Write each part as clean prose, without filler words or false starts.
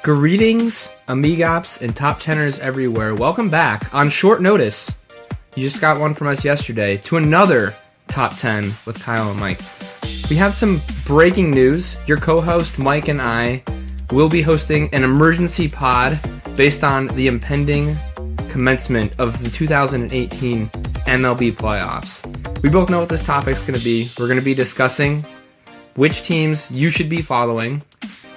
Greetings, amigops, and top teners everywhere. Welcome back on short notice. You just got one from us yesterday to another top 10 with Kyle and Mike. We have some breaking news. Your co-host Mike and I will be hosting an emergency pod based on the impending commencement of the 2018 MLB Playoffs. We both know what this topic's going to be. We're going to be discussing which teams you should be following,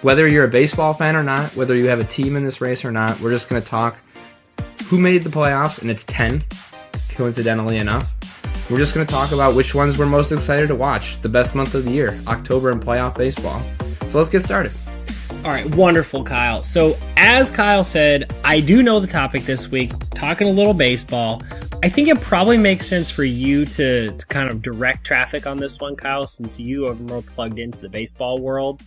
whether you're a baseball fan or not, whether you have a team in this race or not. We're just going to talk who made the playoffs, and it's 10, coincidentally enough. We're just going to talk about which ones we're most excited to watch, the best month of the year, October in playoff baseball. So let's get started. All right, wonderful, Kyle. So as Kyle said, I do know the topic this week, talking a little baseball. I think it probably makes sense for you to kind of direct traffic on this one, Kyle, since you are more plugged into the baseball world.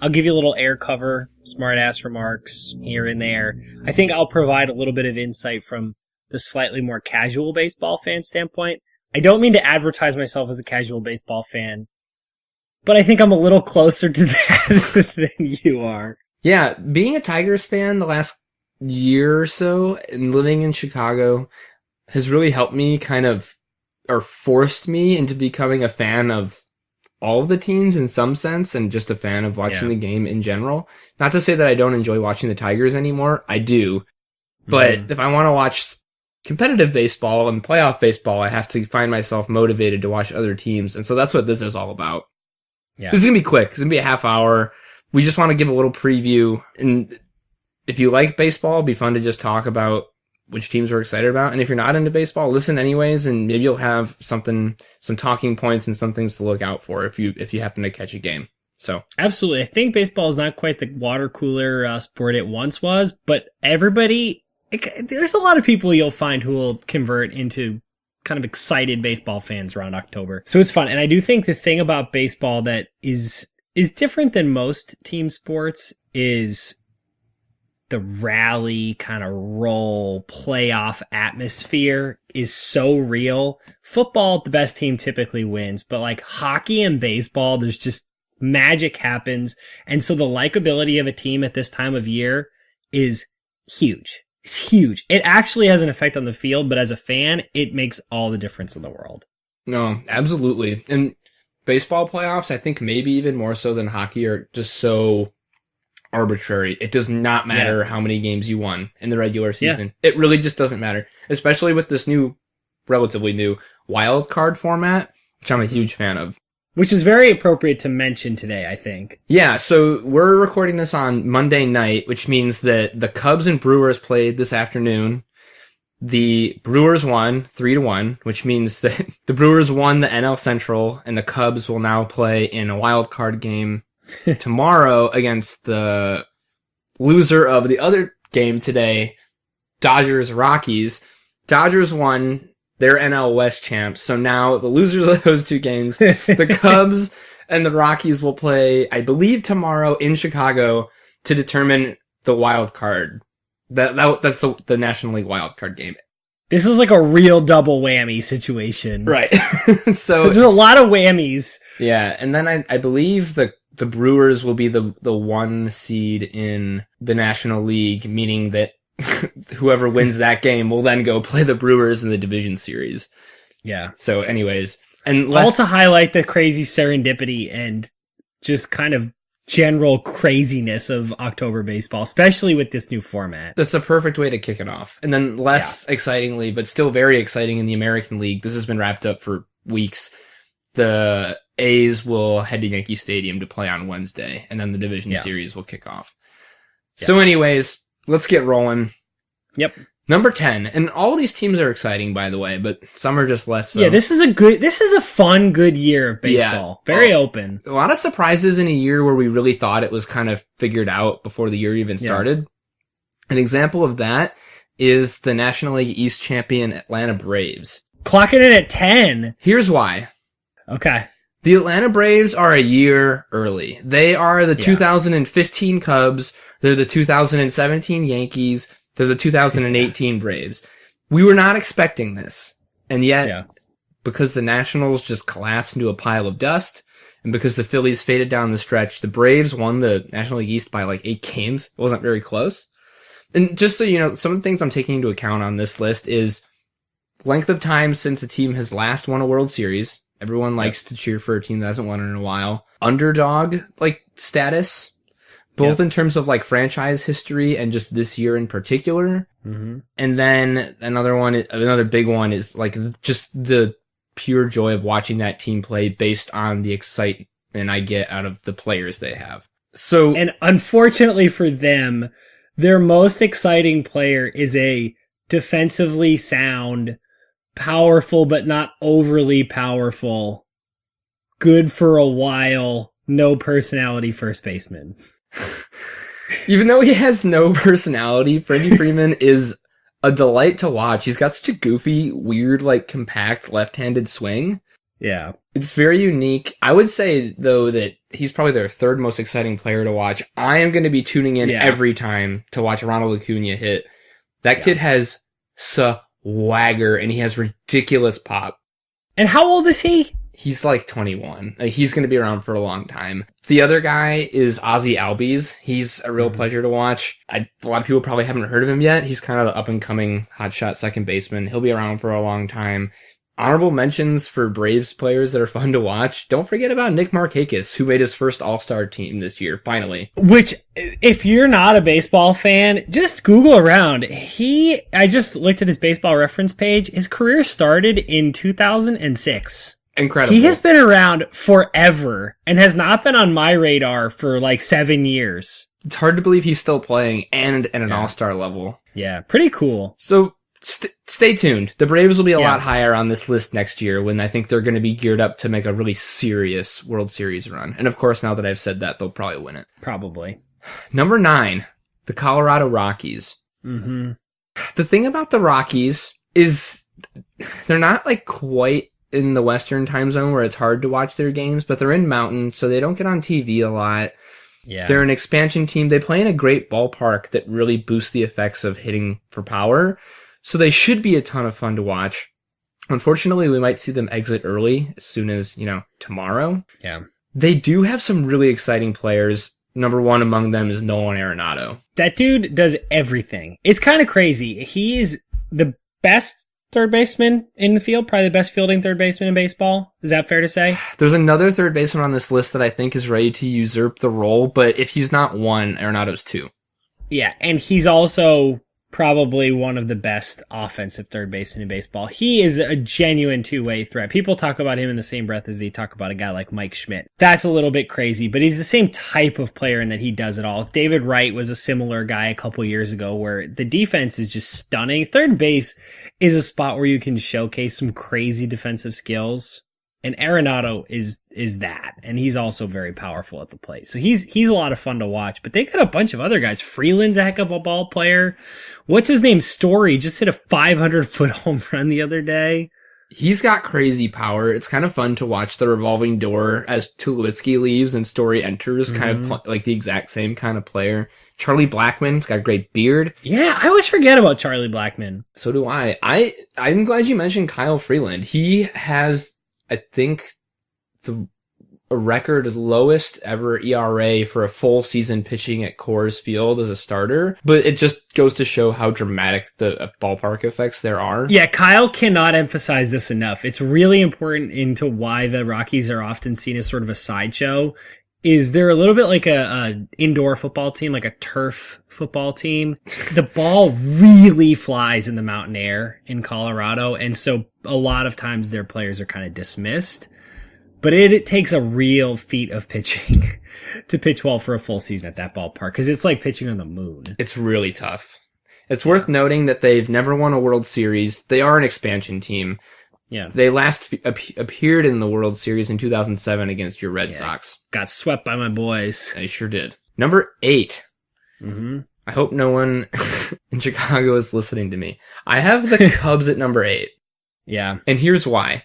I'll give you a little air cover, smart-ass remarks here and there. I think I'll provide a little bit of insight from the slightly more casual baseball fan standpoint. I don't mean to advertise myself as a casual baseball fan, but I think I'm a little closer to that than you are. Yeah, being a Tigers fan the last year or so and living in Chicago has really helped me or forced me into becoming a fan of all of the teams in some sense and just a fan of watching the game in general. Not to say that I don't enjoy watching the Tigers anymore. I do. But if I want to watch competitive baseball and playoff baseball, I have to find myself motivated to watch other teams. And so that's what this is all about. Yeah. This is going to be quick. It's going to be a half hour. We just want to give a little preview. And if you like baseball, it'll be fun to just talk about which teams we're excited about. And if you're not into baseball, listen anyways, and maybe you'll have some talking points and some things to look out for if you happen to catch a game. So absolutely. I think baseball is not quite the water cooler sport it once was, but there's a lot of people you'll find who will convert into kind of excited baseball fans around October. So it's fun. And I do think the thing about baseball that is different than most team sports is the rally kind of roll playoff atmosphere is so real. Football, the best team typically wins, but like hockey and baseball, there's just magic happens. And so the likability of a team at this time of year is huge. It's huge. It actually has an effect on the field, but as a fan, it makes all the difference in the world. No, absolutely. And baseball playoffs, I think maybe even more so than hockey, are just so arbitrary. It does not matter how many games you won in the regular season. It really just doesn't matter, especially with this relatively new wild card format, which I'm a huge fan of. Which is very appropriate to mention today, I think. Yeah, so we're recording this on Monday night, which means that the Cubs and Brewers played this afternoon. The Brewers won 3-1, which means that the Brewers won the NL Central, and the Cubs will now play in a wild card game tomorrow against the loser of the other game today, Dodgers-Rockies. Dodgers won their NL West champs, so now the losers of those two games, the Cubs and the Rockies, will play, I believe, tomorrow in Chicago to determine the wild card. That's the National League wild card game. This is like a real double whammy situation. Right. So there's a lot of whammies. Yeah, and then I believe the Brewers will be the one seed in the National League, meaning that whoever wins that game will then go play the Brewers in the division series. Yeah. So anyways, and all to highlight the crazy serendipity and just kind of general craziness of October baseball, especially with this new format. That's a perfect way to kick it off. And then less excitingly, but still very exciting in the American League, this has been wrapped up for weeks. The A's will head to Yankee Stadium to play on Wednesday, and then the division series will kick off. Yeah. So anyways, let's get rolling. Yep. Number 10, and all these teams are exciting, by the way, but some are just less so. Yeah, this is a fun, good year of baseball. Yeah. Very open. A lot of surprises in a year where we really thought it was kind of figured out before the year even started. An example of that is the National League East champion Atlanta Braves. Clocking in at 10. Here's why. Okay. The Atlanta Braves are a year early. They are the 2015 Cubs. They're the 2017 Yankees. They're the 2018 Braves. We were not expecting this. And yet, because the Nationals just collapsed into a pile of dust, And because the Phillies faded down the stretch, the Braves won the National League East by like 8 games. It wasn't very close. And just so you know, some of the things I'm taking into account on this list is length of time since a team has last won a World Series. Everyone likes to cheer for a team that hasn't won in a while. Underdog, like, status, both in terms of, like, franchise history and just this year in particular. Mm-hmm. And then another big one is, like, just the pure joy of watching that team play based on the excitement I get out of the players they have. So, and unfortunately for them, their most exciting player is a defensively sound, powerful but not overly powerful, good for a while, no personality first baseman. Even though he has no personality, Freddie Freeman is a delight to watch. He's got such a goofy, weird, like, compact left-handed swing. Yeah. It's very unique. I would say, though, that he's probably their third most exciting player to watch. I am going to be tuning in every time to watch Ronald Acuna hit. That kid has swagger, and he has ridiculous pop. And how old is he? He's like 21. He's going to be around for a long time. The other guy is Ozzy Albies. He's a real pleasure to watch. A lot of people probably haven't heard of him yet. He's kind of an up-and-coming hotshot second baseman. He'll be around for a long time. Honorable mentions for Braves players that are fun to watch. Don't forget about Nick Markakis, who made his first All-Star team this year, finally. Which, if you're not a baseball fan, just Google around. I just looked at his baseball reference page. His career started in 2006. Incredible. He has been around forever and has not been on my radar for like 7 years. It's hard to believe he's still playing and at an all-star level. Yeah, pretty cool. So stay tuned. The Braves will be a lot higher on this list next year when I think they're going to be geared up to make a really serious World Series run. And of course, now that I've said that, they'll probably win it. Probably. Number 9, the Colorado Rockies. Mm-hmm. The thing about the Rockies is they're not like quite in the Western time zone where it's hard to watch their games, but they're in Mountain, so they don't get on TV a lot. Yeah. They're an expansion team. They play in a great ballpark that really boosts the effects of hitting for power, so they should be a ton of fun to watch. Unfortunately, we might see them exit early as soon as, tomorrow. Yeah. They do have some really exciting players. Number one among them is Nolan Arenado. That dude does everything. It's kind of crazy. He is the best third baseman in the field, probably the best fielding third baseman in baseball. Is that fair to say? There's another third baseman on this list that I think is ready to usurp the role, but if he's not one, Arenado's two. Yeah, and he's also probably one of the best offensive third basemen in baseball. He is a genuine two-way threat. People talk about him in the same breath as they talk about a guy like Mike Schmidt. That's a little bit crazy, but he's the same type of player in that he does it all. David Wright was a similar guy a couple years ago where the defense is just stunning. Third base is a spot where you can showcase some crazy defensive skills. And Arenado is that, and he's also very powerful at the plate. So he's a lot of fun to watch, but they got a bunch of other guys. Freeland's a heck of a ball player. What's his name? Story just hit a 500-foot home run the other day. He's got crazy power. It's kind of fun to watch the revolving door as Tulowitzki leaves and Story enters, kind of like the exact same kind of player. Charlie Blackmon's got a great beard. Yeah, I always forget about Charlie Blackmon. So do I. I'm glad you mentioned Kyle Freeland. He has, I think, a record lowest ever ERA for a full season pitching at Coors Field as a starter, but it just goes to show how dramatic the ballpark effects there are. Yeah, Kyle cannot emphasize this enough. It's really important into why the Rockies are often seen as sort of a sideshow. Is they're a little bit like a indoor football team, like a turf football team. The ball really flies in the mountain air in Colorado, and so a lot of times their players are kind of dismissed. But it takes a real feat of pitching to pitch well for a full season at that ballpark, because it's like pitching on the moon. It's really tough. It's worth noting that they've never won a World Series. They are an expansion team. Yeah. They last appeared in the World Series in 2007 against your Red Sox. Got swept by my boys. They sure did. Number 8. Mm-hmm. I hope no one in Chicago is listening to me. I have the Cubs at number 8. Yeah. And here's why.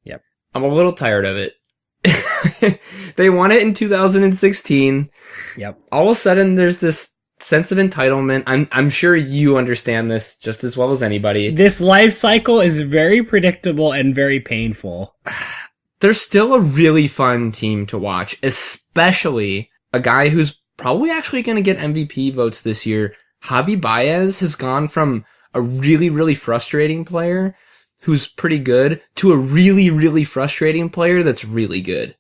Yep. I'm a little tired of it. They won it in 2016. Yep. All of a sudden, there's this sense of entitlement. I'm sure you understand this just as well as anybody. This life cycle is very predictable and very painful. They're still a really fun team to watch, especially a guy who's probably actually going to get MVP votes this year. Javi Baez has gone from a really, really frustrating player who's pretty good to a really, really frustrating player that's really good.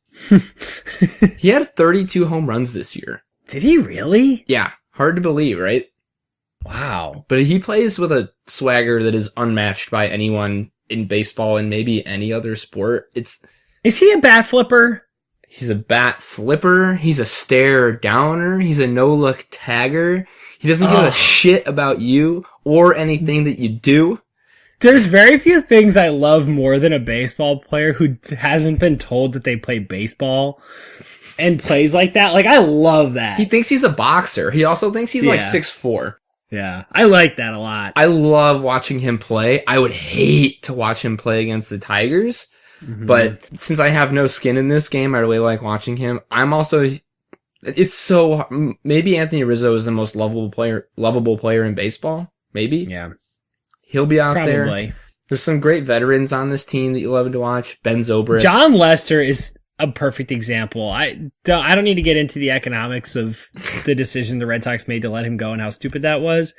He had 32 home runs this year. Did he really? Yeah, hard to believe, right? Wow. But he plays with a swagger that is unmatched by anyone in baseball and maybe any other sport. Is he a bat flipper? He's a bat flipper. He's a stare downer. He's a no-look tagger. He doesn't give a shit about you or anything that you do. There's very few things I love more than a baseball player who hasn't been told that they play baseball and plays like that. Like, I love that. He thinks he's a boxer. He also thinks he's like 6'4". Yeah, I like that a lot. I love watching him play. I would hate to watch him play against the Tigers. Mm-hmm. But since I have no skin in this game, I really like watching him. Maybe Anthony Rizzo is the most lovable player in baseball. Maybe. Yeah. He'll be out there. There's some great veterans on this team that you love to watch. Ben Zobrist. John Lester is a perfect example. I don't need to get into the economics of the decision the Red Sox made to let him go and how stupid that was.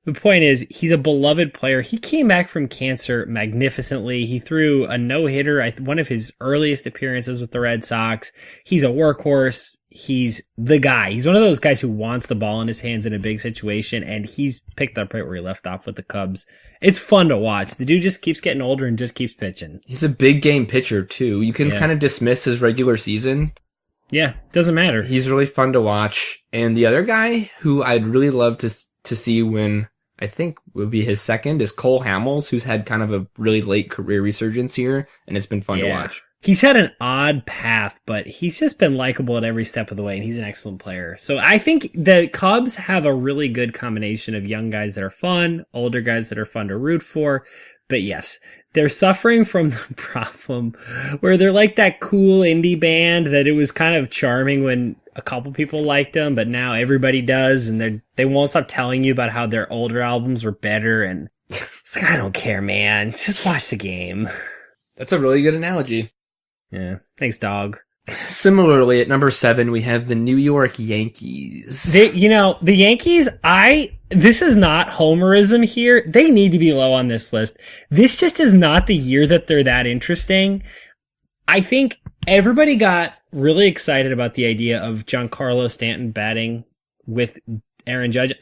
The point is, he's a beloved player. He came back from cancer magnificently. He threw a no-hitter, one of his earliest appearances with the Red Sox. He's a workhorse. He's the guy. He's one of those guys who wants the ball in his hands in a big situation, and he's picked up right where he left off with the Cubs. It's fun to watch. The dude just keeps getting older and just keeps pitching. He's a big game pitcher, too. You can kind of dismiss his regular season. Yeah, doesn't matter. He's really fun to watch. And the other guy who I'd really love to see win, I think would be his second, is Cole Hamels, who's had kind of a really late career resurgence here, and it's been fun to watch. He's had an odd path, but he's just been likable at every step of the way, and he's an excellent player. So I think the Cubs have a really good combination of young guys that are fun, older guys that are fun to root for. But yes, they're suffering from the problem where they're like that cool indie band that it was kind of charming when a couple people liked them, but now everybody does, and they won't stop telling you about how their older albums were better, and it's like, I don't care, man. Just watch the game. That's a really good analogy. Yeah. Thanks, dog. Similarly, at number 7, we have the New York Yankees. The Yankees, this is not homerism here. They need to be low on this list. This just is not the year that they're that interesting. I think everybody got really excited about the idea of Giancarlo Stanton batting with Aaron Judge.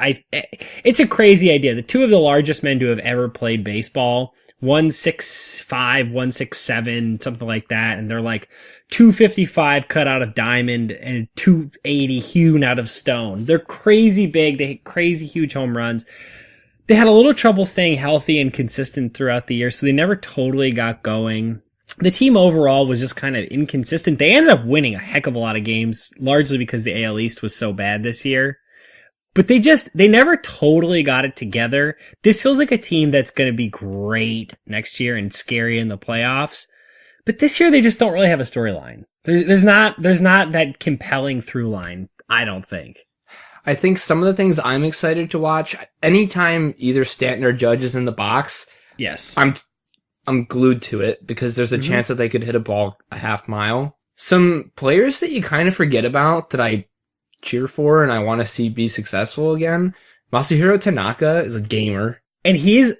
It's a crazy idea. The two of the largest men to have ever played baseball, 165, 167, something like that. And they're like 255 cut out of diamond and 280 hewn out of stone. They're crazy big. They hit crazy huge home runs. They had a little trouble staying healthy and consistent throughout the year, so they never totally got going. The team overall was just kind of inconsistent. They ended up winning a heck of a lot of games, largely because the AL East was so bad this year. But they never totally got it together. This feels like a team that's going to be great next year and scary in the playoffs. But this year they just don't really have a storyline. There's not that compelling through line, I don't think. I think some of the things I'm excited to watch, anytime either Stanton or Judge is in the box, yes, I'm glued to it because there's a chance that they could hit a ball a half mile. Some players that you kind of forget about that I cheer for and I want to see be successful again. Masahiro Tanaka is a gamer. And he's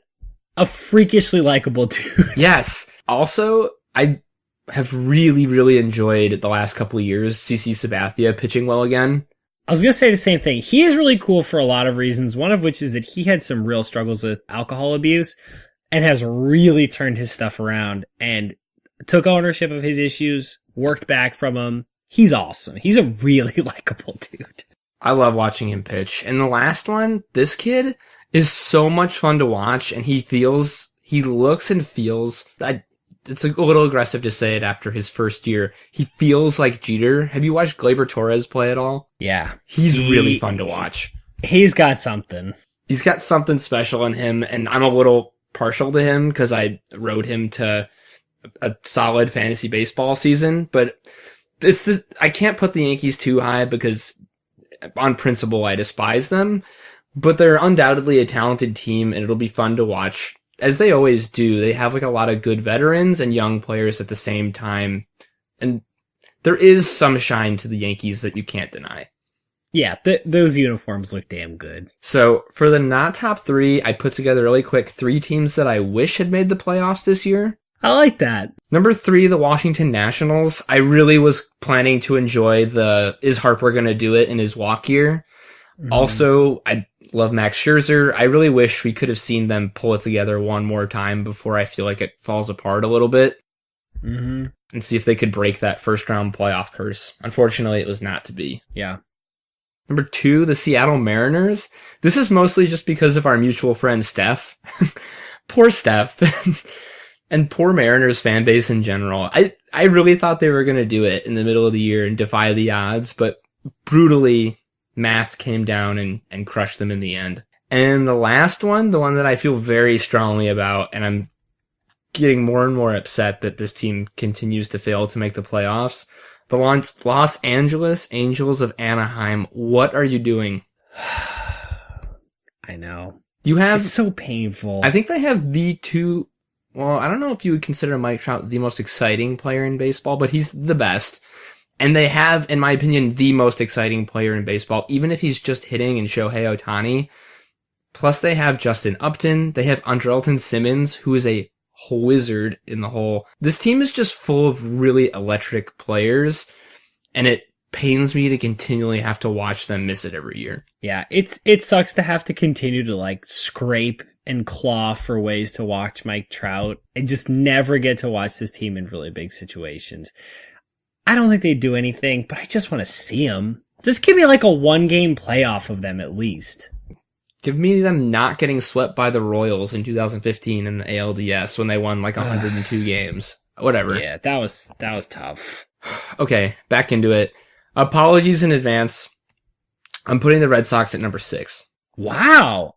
a freakishly likable dude. Yes. Also, I have really, really enjoyed the last couple of years CC Sabathia pitching well again. I was going to say the same thing. He is really cool for a lot of reasons, one of which is that he had some real struggles with alcohol abuse and has really turned his stuff around and took ownership of his issues, worked back from them. He's awesome. He's a really likable dude. I love watching him pitch. And the last one, this kid is so much fun to watch, and he looks and feels, it's a little aggressive to say it after his first year. He feels like Jeter. Have you watched Gleyber Torres play at all? Yeah. He's really fun to watch. He's got something. He's got something special in him, and I'm a little partial to him because I rode him to a solid fantasy baseball season, but I can't put the Yankees too high because on principle I despise them, but they're undoubtedly a talented team and it'll be fun to watch as they always do, they have like a lot of good veterans and young players at the same time. And there is some shine to the Yankees that you can't deny. Yeah, those uniforms look damn good. So for the not top three, I put together really quick 3 teams that I wish had made the playoffs this year. I like that. Number 3, the Washington Nationals. I really was planning to enjoy the is Harper going to do it in his walk year. Also, I love Max Scherzer. I really wish we could have seen them pull it together one more time before I feel like it falls apart a little bit. And see if they could break that first round playoff curse. Unfortunately, it was not to be. Yeah. Number 2, the Seattle Mariners. This is mostly just because of our mutual friend, Steph. Poor Steph. And poor Mariners fan base in general. I really thought they were going to do it in the middle of the year and defy the odds, but brutally, math came down and crushed them in the end. And the last one, the one that I feel very strongly about, and I'm getting more and more upset that this team continues to fail to make the playoffs, the Los Angeles Angels of Anaheim. What are you doing? I know. It's so painful. I think they have the two. Well, I don't know if you would consider Mike Trout the most exciting player in baseball, but he's the best. And they have, in my opinion, the most exciting player in baseball, even if he's just hitting in Shohei Ohtani. Plus, they have Justin Upton. They have Andrelton Simmons, who is a wizard in the hole. This team is just full of really electric players, and it pains me to continually have to watch them miss it every year. Yeah, it sucks to have to continue to like scrape and claw for ways to watch Mike Trout and just never get to watch this team in really big situations. I don't think they do anything, but I just want to see them. Just give me like a 1-game playoff of them at least. Give me them not getting swept by the Royals in 2015 in the ALDS when they won like 102 games. Whatever. Yeah, that was tough. Okay, back into it. Apologies in advance. I'm putting the Red Sox at number 6. Wow.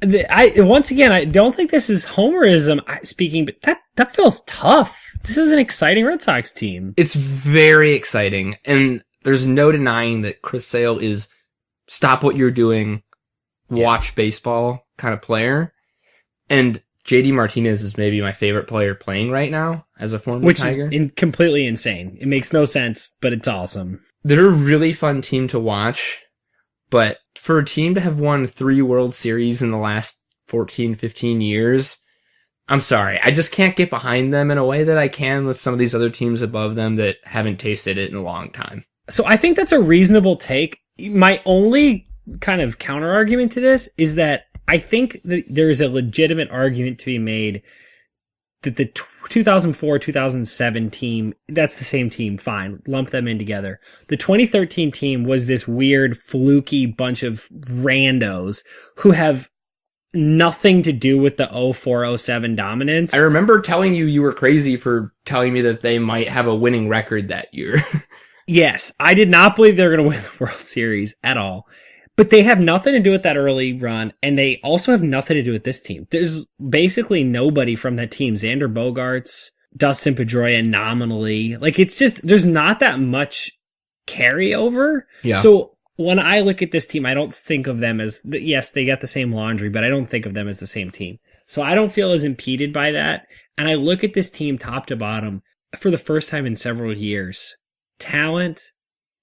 Once again, I don't think this is homerism speaking, but that feels tough. This is an exciting Red Sox team. It's very exciting, and there's no denying that Chris Sale is stop what you're doing, watch baseball kind of player. And JD Martinez is maybe my favorite player playing right now as a former Tiger. Which is completely insane. It makes no sense, but it's awesome. They're a really fun team to watch, but for a team to have won 3 World Series in the last 14, 15 years, I'm sorry. I just can't get behind them in a way that I can with some of these other teams above them that haven't tasted it in a long time. So I think that's a reasonable take. My only kind of counter argument to this is that I think that there's a legitimate argument to be made that the 2004-2007 team, that's the same team, fine, lump them in together. The 2013 team was this weird, fluky bunch of randos who have nothing to do with the 04-07 dominance. I remember telling you were crazy for telling me that they might have a winning record that year. Yes, I did not believe they were going to win the World Series at all. But they have nothing to do with that early run, and they also have nothing to do with this team. There's basically nobody from that team. Xander Bogaerts, Dustin Pedroia nominally. Like, it's just, there's not that much carryover. Yeah. So when I look at this team, I don't think of them as, yes, they got the same laundry, but I don't think of them as the same team. So I don't feel as impeded by that. And I look at this team top to bottom for the first time in several years. Talent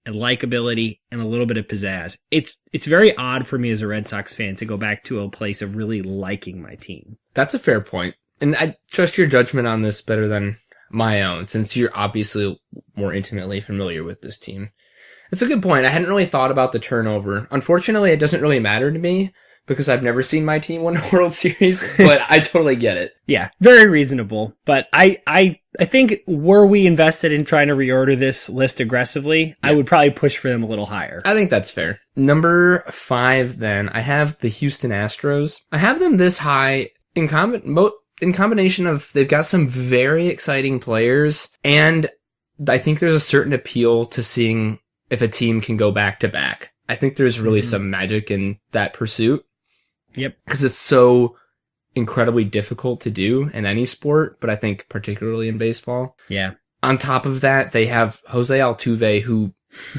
and likability and a little bit of pizzazz. It's very odd for me as a Red Sox fan to go back to a place of really liking my team. That's a fair point. And I trust your judgment on this better than my own, since you're obviously more intimately familiar with this team. It's a good point. I hadn't really thought about the turnover. Unfortunately, it doesn't really matter to me because I've never seen my team win a World Series, but I totally get it. Yeah, very reasonable. But I think were we invested in trying to reorder this list aggressively, I would probably push for them a little higher. I think that's fair. Number 5, then, I have the Houston Astros. I have them this high in combination of they've got some very exciting players, and I think there's a certain appeal to seeing if a team can go back to back. I think there's really some magic in that pursuit. Yep. Because it's so incredibly difficult to do in any sport, but I think particularly in baseball. Yeah. On top of that, they have Jose Altuve, who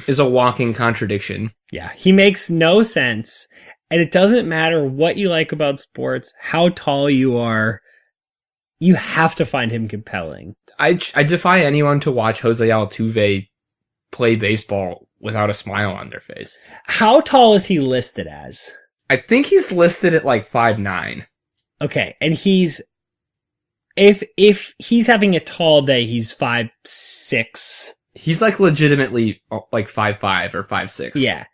is a walking contradiction. Yeah. He makes no sense. And it doesn't matter what you like about sports, how tall you are, you have to find him compelling. I defy anyone to watch Jose Altuve play baseball without a smile on their face. How tall is he listed as? I think he's listed at like 5'9". Okay, and if he's having a tall day, he's 5'6". He's like legitimately like 5'5" or 5'6". Yeah.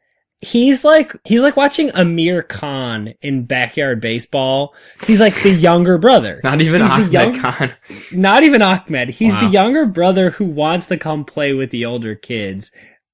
He's like watching Amir Khan in Backyard Baseball. He's like the younger brother. Not even Ahmed Khan. Not even Ahmed. He's Wow. the younger brother who wants to come play with the older kids.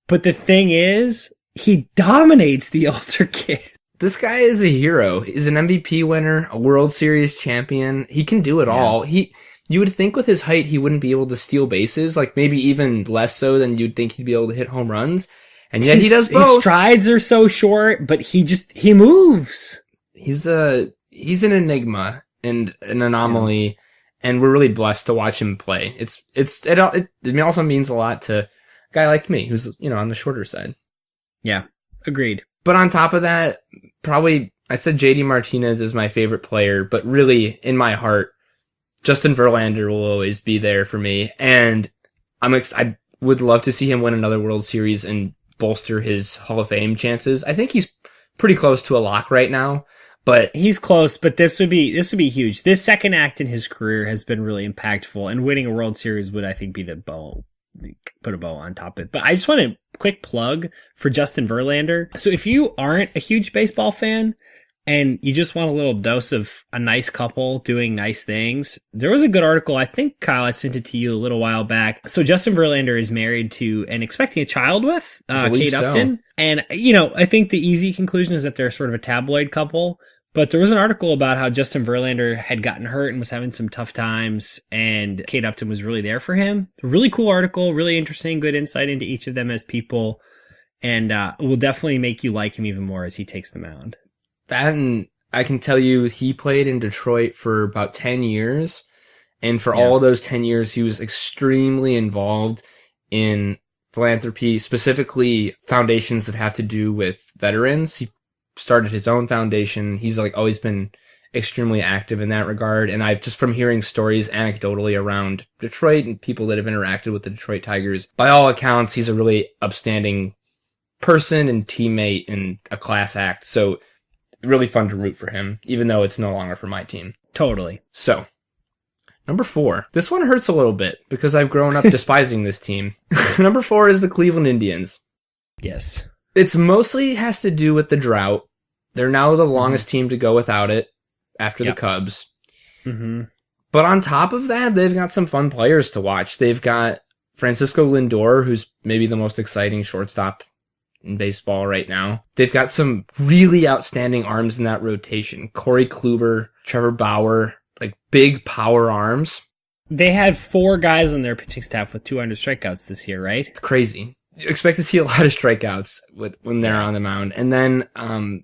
But the thing is, he dominates the older kid. This guy is a hero. He's an MVP winner, a World Series champion. He can do it all. You would think with his height he wouldn't be able to steal bases, like maybe even less so than you'd think he'd be able to hit home runs. And yet he does both. His strides are so short, but he moves. He's an enigma and an anomaly, and we're really blessed to watch him play. It also means a lot to a guy like me who's, on the shorter side. Yeah, agreed. But on top of that, probably I said JD Martinez is my favorite player, but really in my heart, Justin Verlander will always be there for me. And I would love to see him win another World Series and bolster his Hall of Fame chances. I think he's pretty close to a lock right now, but he's close, but this would be huge. This second act in his career has been really impactful, and winning a World Series would, I think, be the bow. Put a bow on top of it. But I just want a quick plug for Justin Verlander. So if you aren't a huge baseball fan and you just want a little dose of a nice couple doing nice things, there was a good article. I think, Kyle, I sent it to you a little while back. So Justin Verlander is married to and expecting a child with Kate Upton. And, I think the easy conclusion is that they're sort of a tabloid couple. But there was an article about how Justin Verlander had gotten hurt and was having some tough times, and Kate Upton was really there for him. Really cool article, really interesting, good insight into each of them as people, and will definitely make you like him even more as he takes the mound. That, and I can tell you, he played in Detroit for about 10 years, and for all those 10 years, he was extremely involved in philanthropy, specifically foundations that have to do with veterans. He started his own foundation. He's always been extremely active in that regard. And I've just from hearing stories anecdotally around Detroit and people that have interacted with the Detroit Tigers, by all accounts, he's a really upstanding person and teammate and a class act. So really fun to root for him, even though it's no longer for my team. Totally. So number 4. This one hurts a little bit because I've grown up despising this team. Number 4 is the Cleveland Indians. Yes. It's mostly has to do with the drought. They're now the longest team to go without it after the Cubs. Mm-hmm. But on top of that, they've got some fun players to watch. They've got Francisco Lindor, who's maybe the most exciting shortstop in baseball right now. They've got some really outstanding arms in that rotation. Corey Kluber, Trevor Bauer, big power arms. They had 4 guys on their pitching staff with 200 strikeouts this year, right? It's crazy. You expect to see a lot of strikeouts when they're on the mound. And then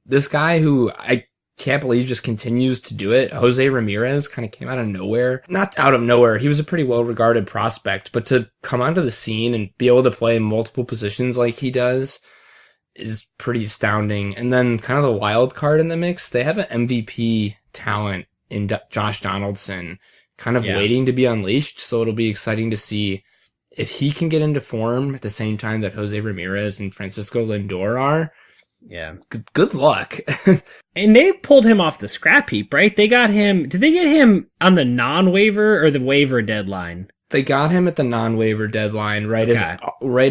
this guy who I can't believe just continues to do it, Jose Ramirez, kind of came out of nowhere. Not out of nowhere. He was a pretty well-regarded prospect, but to come onto the scene and be able to play multiple positions like he does is pretty astounding. And then kind of the wild card in the mix, they have an MVP talent in Josh Donaldson kind of waiting to be unleashed. So it'll be exciting to see if he can get into form at the same time that Jose Ramirez and Francisco Lindor are. Yeah. Good luck. And they pulled him off the scrap heap, right? Did they get him on the non-waiver or the waiver deadline? They got him at the non-waiver deadline right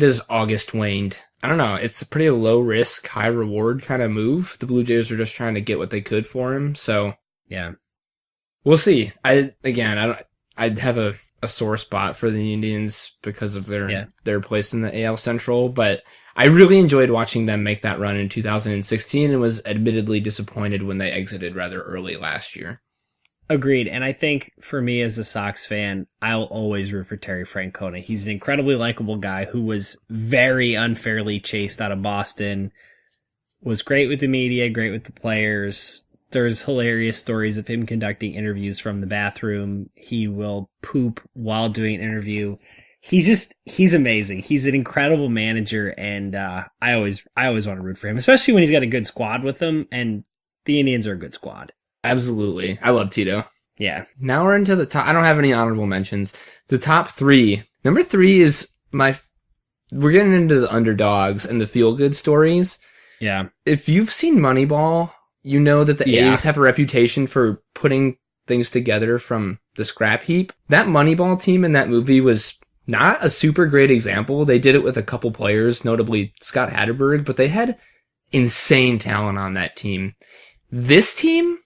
as August waned. I don't know. It's a pretty low risk, high reward kind of move. The Blue Jays are just trying to get what they could for him. So yeah, we'll see. I'd have a sore spot for the Indians because of their place in the AL Central, but I really enjoyed watching them make that run in 2016 and was admittedly disappointed when they exited rather early last year. Agreed. And I think for me as a Sox fan, I'll always root for Terry Francona. He's an incredibly likable guy who was very unfairly chased out of Boston, was great with the media, great with the players. There's hilarious stories of him conducting interviews from the bathroom. He will poop while doing an interview. He's amazing. He's an incredible manager, and I always want to root for him, especially when he's got a good squad with him. And the Indians are a good squad. Absolutely. I love Tito. Yeah. Now we're into the top. I don't have any honorable mentions. The top 3. Number 3 is we're getting into the underdogs and the feel-good stories. Yeah. If you've seen Moneyball, you know that the A's have a reputation for putting things together from the scrap heap. That Moneyball team in that movie was not a super great example. They did it with a couple players, notably Scott Hatterberg, but they had insane talent on that team. This team,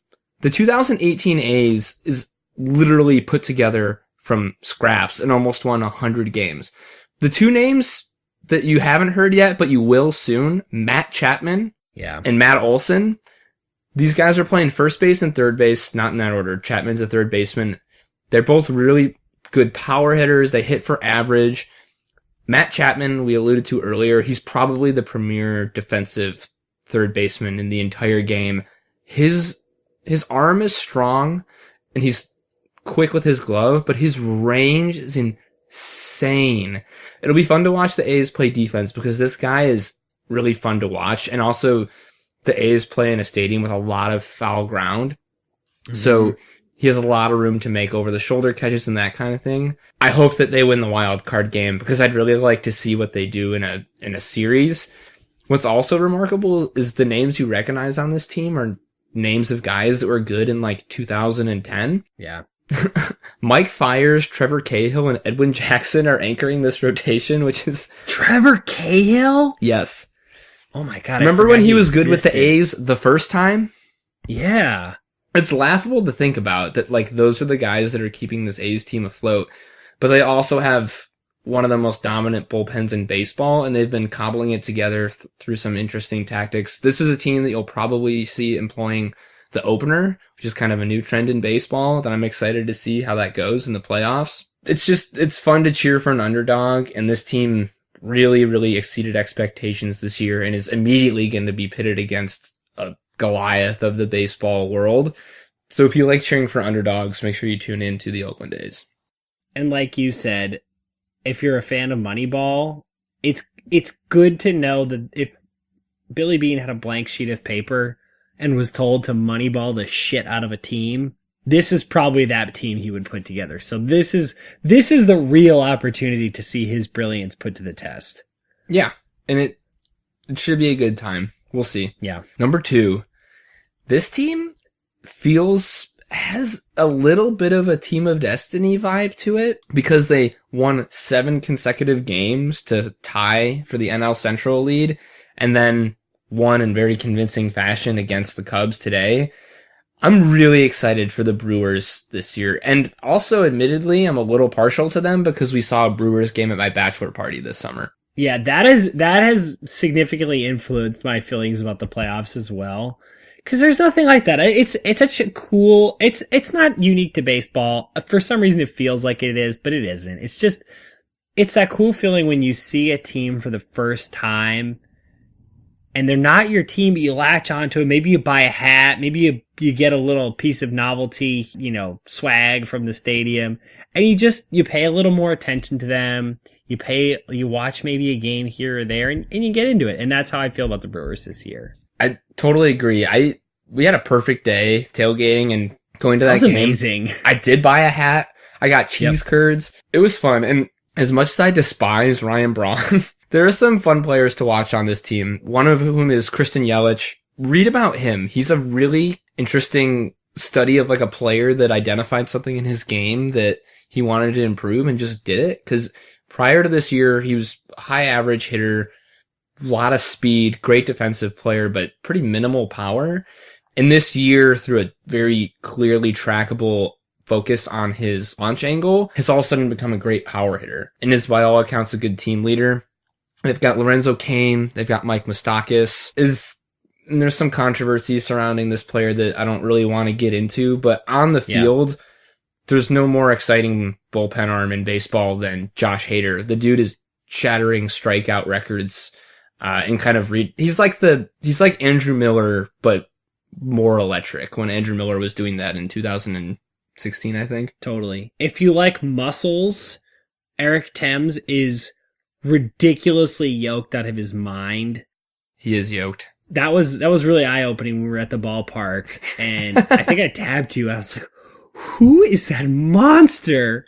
the 2018 A's, is literally put together from scraps and almost won 100 games. The 2 names that you haven't heard yet, but you will soon, Matt Chapman and Matt Olson. These guys are playing first base and third base, not in that order. Chapman's a third baseman. They're both really good power hitters. They hit for average. Matt Chapman, we alluded to earlier, he's probably the premier defensive third baseman in the entire game. His arm is strong, and he's quick with his glove, but his range is insane. It'll be fun to watch the A's play defense because this guy is really fun to watch. And also, the A's play in a stadium with a lot of foul ground. Mm-hmm. So he has a lot of room to make over the shoulder catches and that kind of thing. I hope that they win the wild card game because I'd really like to see what they do in a series. What's also remarkable is the names you recognize on this team are names of guys that were good in like 2010. Yeah. Mike Fiers, Trevor Cahill, and Edwin Jackson are anchoring this rotation, which is... Trevor Cahill? Yes. Oh my god. Remember when he was good with the A's the first time? Yeah. It's laughable to think about that, like, those are the guys that are keeping this A's team afloat. But they also have one of the most dominant bullpens in baseball, and they've been cobbling it together through some interesting tactics. This is a team that you'll probably see employing the opener, which is kind of a new trend in baseball that I'm excited to see how that goes in the playoffs. It's fun to cheer for an underdog, and this team really, really exceeded expectations this year and is immediately going to be pitted against a Goliath of the baseball world. So if you like cheering for underdogs, make sure you tune in to the Oakland A's. And like you said, if you're a fan of Moneyball, it's good to know that if Billy Beane had a blank sheet of paper and was told to Moneyball the shit out of a team, this is probably that team he would put together. So this is the real opportunity to see his brilliance put to the test. Yeah, and it should be a good time. We'll see. Yeah. Number 2, this team has a little bit of a Team of Destiny vibe to it because they won 7 consecutive games to tie for the NL Central lead and then won in very convincing fashion against the Cubs today. I'm really excited for the Brewers this year. And also, admittedly, I'm a little partial to them because we saw a Brewers game at my bachelor party this summer. Yeah, that has significantly influenced my feelings about the playoffs as well. Cause there's nothing like that. It's such a cool, it's not unique to baseball. For some reason it feels like it is, but it isn't. It's that cool feeling when you see a team for the first time and they're not your team, but you latch onto it. Maybe you buy a hat. Maybe you get a little piece of novelty, swag from the stadium, and you pay a little more attention to them. You watch maybe a game here or there, and you get into it. And that's how I feel about the Brewers this year. I totally agree. We had a perfect day tailgating and going to that game. Amazing. I did buy a hat. I got cheese curds. It was fun. And as much as I despise Ryan Braun, there are some fun players to watch on this team, one of whom is Christian Yelich. Read about him. He's a really interesting study of like a player that identified something in his game that he wanted to improve and just did it. Because prior to this year, he was a high average hitter, a lot of speed, great defensive player, but pretty minimal power. And this year, through a very clearly trackable focus on his launch angle, has all of a sudden become a great power hitter and is by all accounts a good team leader. They've got Lorenzo Cain. They've got Mike Moustakas. And there's some controversy surrounding this player that I don't really want to get into, but on the field, there's no more exciting bullpen arm in baseball than Josh Hader. The dude is shattering strikeout records, and kind of he's like Andrew Miller, but more electric when Andrew Miller was doing that in 2016, I think. Totally. If you like muscles, Eric Thames is ridiculously yoked out of his mind. He is yoked. that was really eye-opening when we were at the ballpark, and I think I tabbed you. I was like, who is that monster?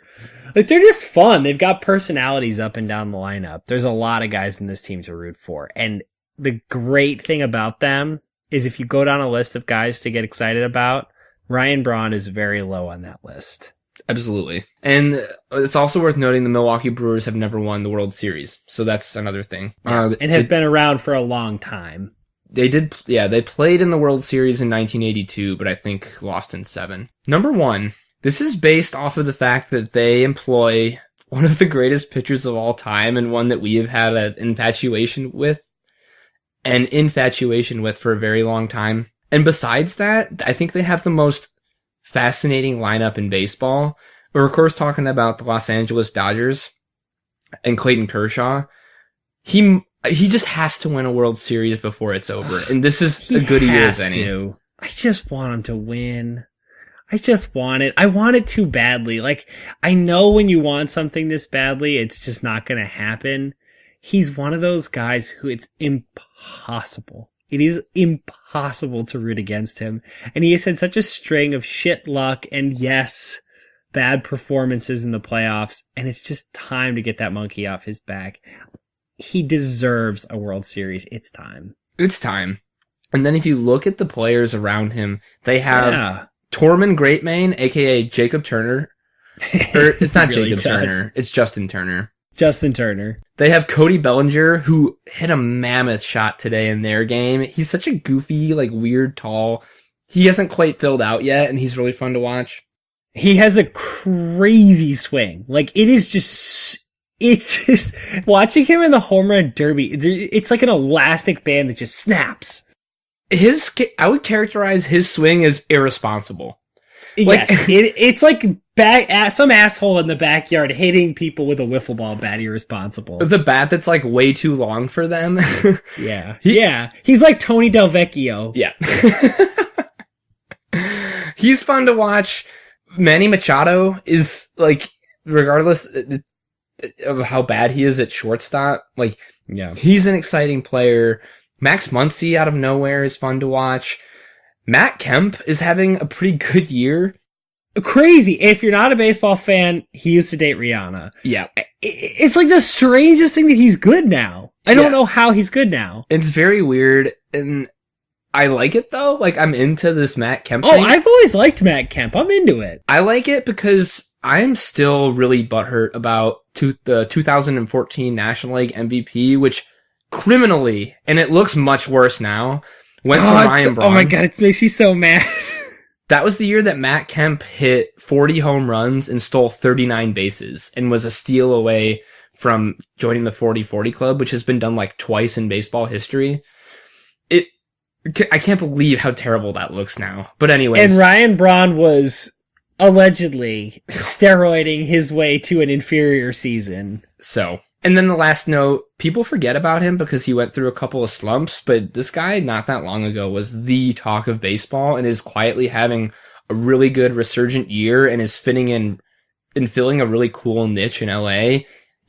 Like, they're just fun. They've got personalities up and down the lineup. There's a lot of guys in this team to root for. And the great thing about them is if you go down a list of guys to get excited about, Ryan Braun is very low on that list. Absolutely. And it's also worth noting the Milwaukee Brewers have never won the World Series. So that's another thing. And have been around for a long time. They did, yeah, they played in the World Series in 1982, but I think lost in 7. Number 1, this is based off of the fact that they employ one of the greatest pitchers of all time and one that we have had an infatuation with for a very long time. And besides that, I think they have the most fascinating lineup in baseball. We're of course talking about the Los Angeles Dodgers and Clayton Kershaw. He just has to win a World Series before it's over. And this is a good year as any. I just want him to win. I just want it. I want it too badly. Like, I know when you want something this badly, it's just not going to happen. He's one of those guys who it's impossible. It is impossible to root against him. And he has had such a string of shit luck and, yes, bad performances in the playoffs. And it's just time to get that monkey off his back. He deserves a World Series. It's time. It's time. And then if you look at the players around him, they have Tormund Greatmane, a.k.a. Jacob Turner. Or it's not really Jacob Turner. It's Justin Turner. Justin Turner. They have Cody Bellinger, who hit a mammoth shot today in their game. He's such a goofy, like, weird, tall. He hasn't quite filled out yet, and he's really fun to watch. He has a crazy swing. Like, it's just watching him in the home run derby. It's like an elastic band that just snaps. I would characterize his swing as irresponsible. Like, yes, it's like some asshole in the backyard hitting people with a wiffle ball bat. Irresponsible. The bat that's like way too long for them. Yeah. He's like Tony Del Vecchio. Yeah. He's fun to watch. Manny Machado is like, regardless of how bad he is at shortstop, like, yeah, he's an exciting player. Max Muncy out of nowhere is fun to watch. Matt Kemp is having a pretty good year. Crazy. If you're not a baseball fan, he used to date Rihanna. Yeah. It's like the strangest thing that he's good now. I don't know how he's good now. It's very weird, and I like it though. Like, I'm into this Matt Kemp thing. I've always liked Matt Kemp. I'm into it. I like it because I'm still really butthurt about the 2014 National League MVP, which criminally, and it looks much worse now, went to Ryan Braun. Oh my god, it makes me so mad. That was the year that Matt Kemp hit 40 home runs and stole 39 bases and was a steal away from joining the 40-40 club, which has been done like twice in baseball history. I can't believe how terrible that looks now. But anyways. And Ryan Braun was allegedly steroiding his way to an inferior season. So. And then the last note, people forget about him because he went through a couple of slumps, but this guy not that long ago was the talk of baseball and is quietly having a really good resurgent year and is fitting in and filling a really cool niche in LA.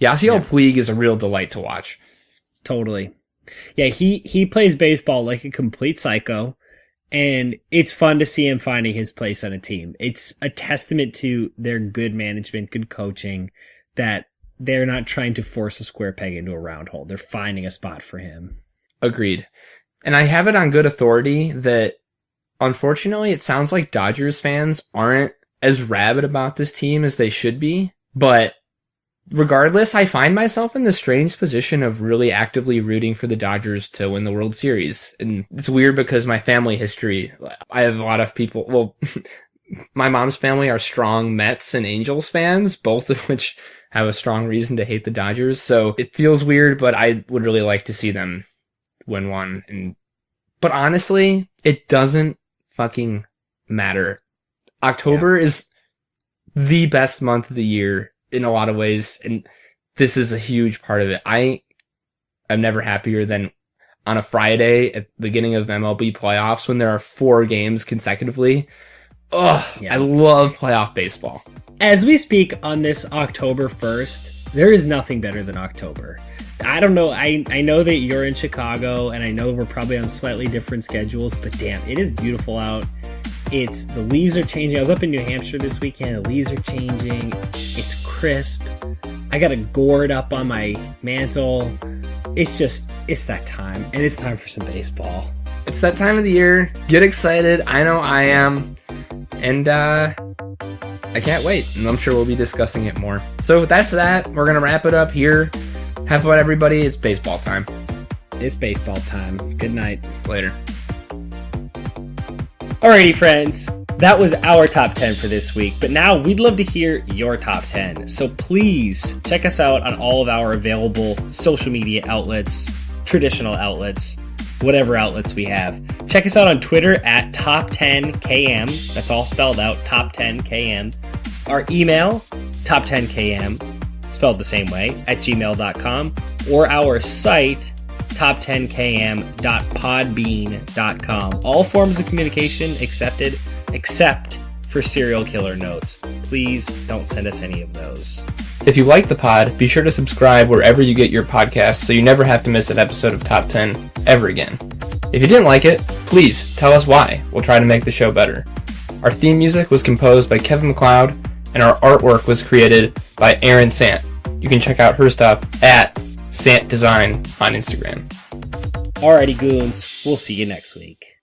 Yasiel Puig is a real delight to watch. Totally. Yeah, he plays baseball like a complete psycho, and it's fun to see him finding his place on a team. It's a testament to their good management, good coaching, that they're not trying to force a square peg into a round hole. They're finding a spot for him. Agreed. And I have it on good authority that, unfortunately, it sounds like Dodgers fans aren't as rabid about this team as they should be. But regardless, I find myself in the strange position of really actively rooting for the Dodgers to win the World Series. And it's weird because my family history, I have a lot of people, well, my mom's family are strong Mets and Angels fans, both of which have a strong reason to hate the Dodgers. So it feels weird, but I would really like to see them win one. But honestly, it doesn't fucking matter. October is the best month of the year in a lot of ways, and this is a huge part of it. I'm never happier than on a Friday at the beginning of MLB playoffs when there are 4 games consecutively. I love playoff baseball. As we speak on this October 1st, There is nothing better than October. I don't know. I know that you're in Chicago, and I know we're probably on slightly different schedules, but damn, it is beautiful out. The leaves are changing. I was up in New Hampshire this weekend. The leaves are changing. It's crisp. I got a gourd up on my mantle. It's that time, and it's time for some baseball. It's that time of the year. Get excited. I know I am. And I can't wait. And I'm sure we'll be discussing it more. So that's that. We're going to wrap it up here. Have fun, everybody. It's baseball time. It's baseball time. Good night. Later. Alrighty, friends. That was our top 10 for this week, but now we'd love to hear your top 10. So please check us out on all of our available social media outlets, traditional outlets, whatever outlets we have. Check us out on Twitter at top10km. That's all spelled out, top10km. Our email, top10km, spelled the same way, at gmail.com, or our site, top10km.podbean.com. All forms of communication accepted, except for serial killer notes. Please don't send us any of those. If you like the pod, be sure to subscribe wherever you get your podcasts so you never have to miss an episode of Top 10 ever again. If you didn't like it, please tell us why. We'll try to make the show better. Our theme music was composed by Kevin MacLeod, and our artwork was created by Erin Sant. You can check out her stuff at Sant Design on Instagram. Alrighty, goons. We'll see you next week.